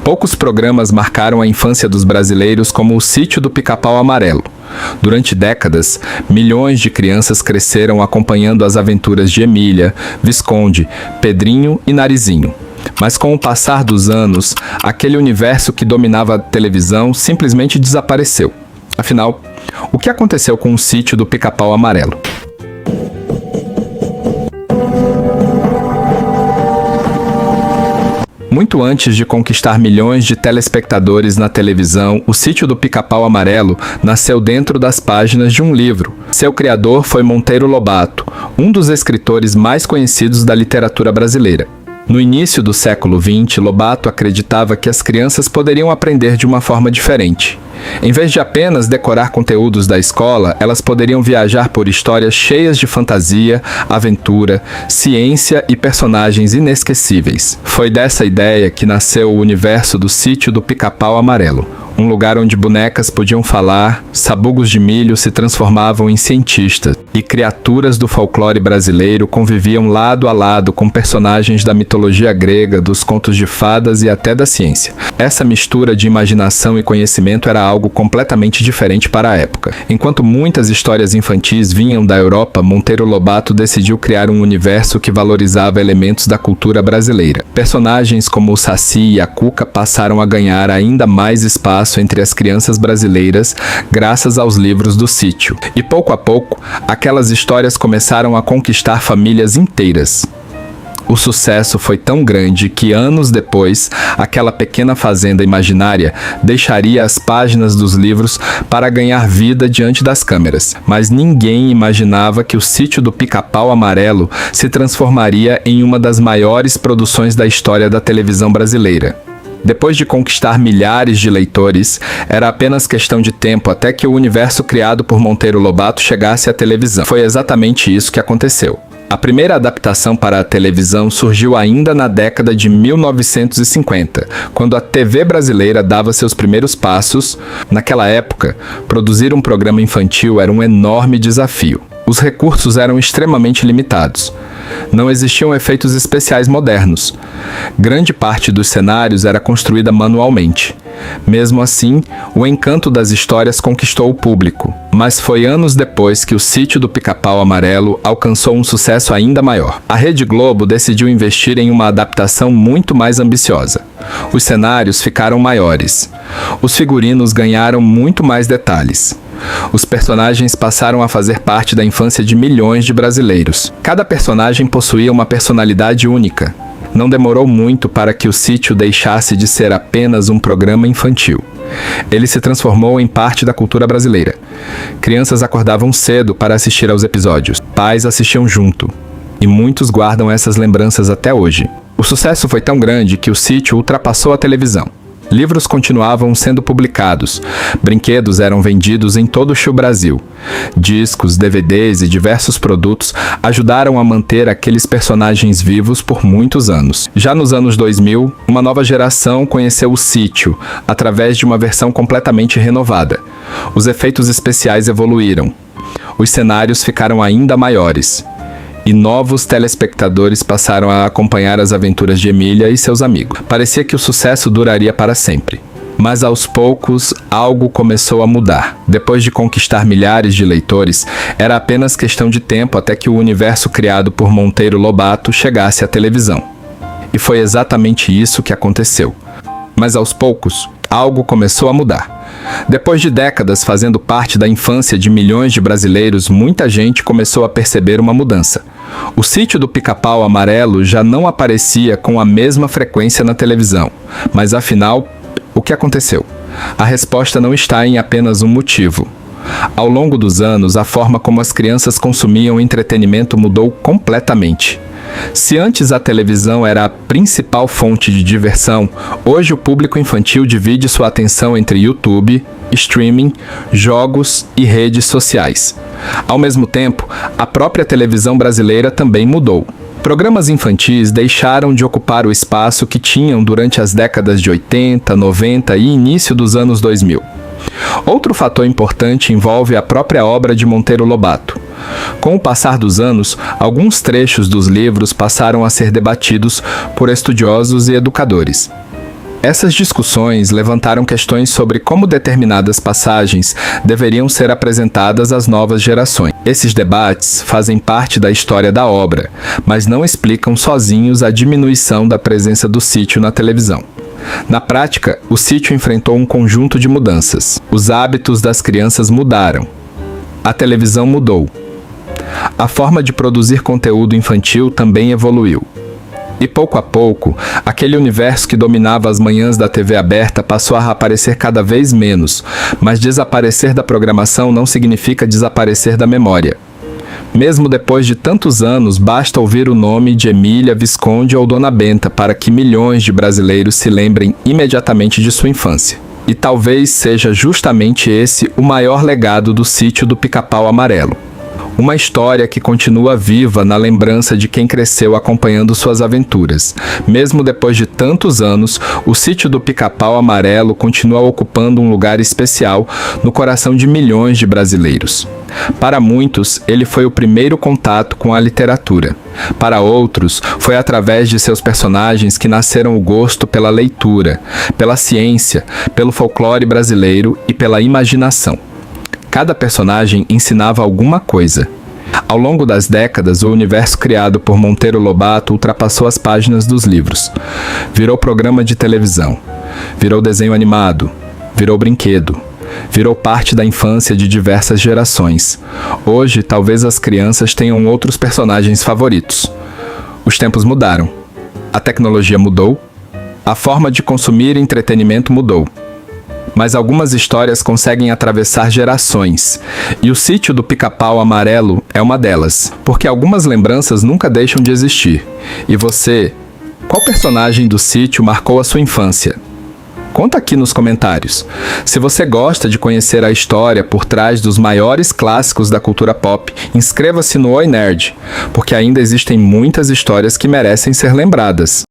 Poucos programas marcaram a infância dos brasileiros como o Sítio do Pica-Pau Amarelo. Durante décadas, milhões de crianças cresceram acompanhando as aventuras de Emília, Visconde, Pedrinho e Narizinho. Mas com o passar dos anos, aquele universo que dominava a televisão simplesmente desapareceu. Afinal, o que aconteceu com o Sítio do Pica-Pau Amarelo? Muito antes de conquistar milhões de telespectadores na televisão, o Sítio do Pica-Pau Amarelo nasceu dentro das páginas de um livro. Seu criador foi Monteiro Lobato, um dos escritores mais conhecidos da literatura brasileira. No início do século XX, Lobato acreditava que as crianças poderiam aprender de uma forma diferente. Em vez de apenas decorar conteúdos da escola, elas poderiam viajar por histórias cheias de fantasia, aventura, ciência e personagens inesquecíveis. Foi dessa ideia que nasceu o universo do Sítio do Pica-Pau Amarelo. Um lugar onde bonecas podiam falar, sabugos de milho se transformavam em cientistas e criaturas do folclore brasileiro conviviam lado a lado com personagens da mitologia grega, dos contos de fadas e até da ciência. Essa mistura de imaginação e conhecimento era algo completamente diferente para a época. Enquanto muitas histórias infantis vinham da Europa, Monteiro Lobato decidiu criar um universo que valorizava elementos da cultura brasileira. Personagens como o Saci e a Cuca passaram a ganhar ainda mais espaço entre as crianças brasileiras graças aos livros do Sítio. E pouco a pouco, aquelas histórias começaram a conquistar famílias inteiras. O sucesso foi tão grande que anos depois, aquela pequena fazenda imaginária deixaria as páginas dos livros para ganhar vida diante das câmeras. Mas ninguém imaginava que o Sítio do Pica-Pau Amarelo se transformaria em uma das maiores produções da história da televisão brasileira. Depois de conquistar milhares de leitores, era apenas questão de tempo até que o universo criado por Monteiro Lobato chegasse à televisão. Foi exatamente isso que aconteceu. A primeira adaptação para a televisão surgiu ainda na década de 1950, quando a TV brasileira dava seus primeiros passos. Naquela época, produzir um programa infantil era um enorme desafio. Os recursos eram extremamente limitados. Não existiam efeitos especiais modernos. Grande parte dos cenários era construída manualmente. Mesmo assim, o encanto das histórias conquistou o público. Mas foi anos depois que o Sítio do Pica-Pau Amarelo alcançou um sucesso ainda maior. A Rede Globo decidiu investir em uma adaptação muito mais ambiciosa. Os cenários ficaram maiores. Os figurinos ganharam muito mais detalhes. Os personagens passaram a fazer parte da infância de milhões de brasileiros. Cada personagem possuía uma personalidade única. Não demorou muito para que o Sítio deixasse de ser apenas um programa infantil. Ele se transformou em parte da cultura brasileira. Crianças acordavam cedo para assistir aos episódios. Pais assistiam junto. E muitos guardam essas lembranças até hoje. O sucesso foi tão grande que o Sítio ultrapassou a televisão. Livros continuavam sendo publicados, brinquedos eram vendidos em todo o Brasil. Discos, DVDs e diversos produtos ajudaram a manter aqueles personagens vivos por muitos anos. Já nos anos 2000, uma nova geração conheceu o Sítio, através de uma versão completamente renovada. Os efeitos especiais evoluíram. Os cenários ficaram ainda maiores. E novos telespectadores passaram a acompanhar as aventuras de Emília e seus amigos. Parecia que o sucesso duraria para sempre. Mas aos poucos, algo começou a mudar. Depois de conquistar milhares de leitores, era apenas questão de tempo até que o universo criado por Monteiro Lobato chegasse à televisão. E foi exatamente isso que aconteceu. Mas aos poucos, algo começou a mudar. Depois de décadas fazendo parte da infância de milhões de brasileiros, muita gente começou a perceber uma mudança. O Sítio do Pica-Pau Amarelo já não aparecia com a mesma frequência na televisão. Mas afinal, o que aconteceu? A resposta não está em apenas um motivo. Ao longo dos anos, a forma como as crianças consumiam entretenimento mudou completamente. Se antes a televisão era a principal fonte de diversão, hoje o público infantil divide sua atenção entre YouTube, streaming, jogos e redes sociais. Ao mesmo tempo, a própria televisão brasileira também mudou. Programas infantis deixaram de ocupar o espaço que tinham durante as décadas de 80, 90 e início dos anos 2000. Outro fator importante envolve a própria obra de Monteiro Lobato. Com o passar dos anos, alguns trechos dos livros passaram a ser debatidos por estudiosos e educadores. Essas discussões levantaram questões sobre como determinadas passagens deveriam ser apresentadas às novas gerações. Esses debates fazem parte da história da obra, mas não explicam sozinhos a diminuição da presença do sítio na televisão. Na prática, o sítio enfrentou um conjunto de mudanças. Os hábitos das crianças mudaram. A televisão mudou. A forma de produzir conteúdo infantil também evoluiu. E pouco a pouco, aquele universo que dominava as manhãs da TV aberta passou a aparecer cada vez menos, mas desaparecer da programação não significa desaparecer da memória. Mesmo depois de tantos anos, basta ouvir o nome de Emília, Visconde ou Dona Benta para que milhões de brasileiros se lembrem imediatamente de sua infância. E talvez seja justamente esse o maior legado do Sítio do Pica-Pau Amarelo. Uma história que continua viva na lembrança de quem cresceu acompanhando suas aventuras. Mesmo depois de tantos anos, o Sítio do Pica-Pau Amarelo continua ocupando um lugar especial no coração de milhões de brasileiros. Para muitos, ele foi o primeiro contato com a literatura. Para outros, foi através de seus personagens que nasceram o gosto pela leitura, pela ciência, pelo folclore brasileiro e pela imaginação. Cada personagem ensinava alguma coisa. Ao longo das décadas, o universo criado por Monteiro Lobato ultrapassou as páginas dos livros. Virou programa de televisão, virou desenho animado, virou brinquedo, virou parte da infância de diversas gerações. Hoje, talvez as crianças tenham outros personagens favoritos. Os tempos mudaram. A tecnologia mudou. A forma de consumir entretenimento mudou. Mas algumas histórias conseguem atravessar gerações, e o Sítio do Pica-Pau Amarelo é uma delas, porque algumas lembranças nunca deixam de existir. E você, qual personagem do sítio marcou a sua infância? Conta aqui nos comentários. Se você gosta de conhecer a história por trás dos maiores clássicos da cultura pop, inscreva-se no Oi Nerd, porque ainda existem muitas histórias que merecem ser lembradas.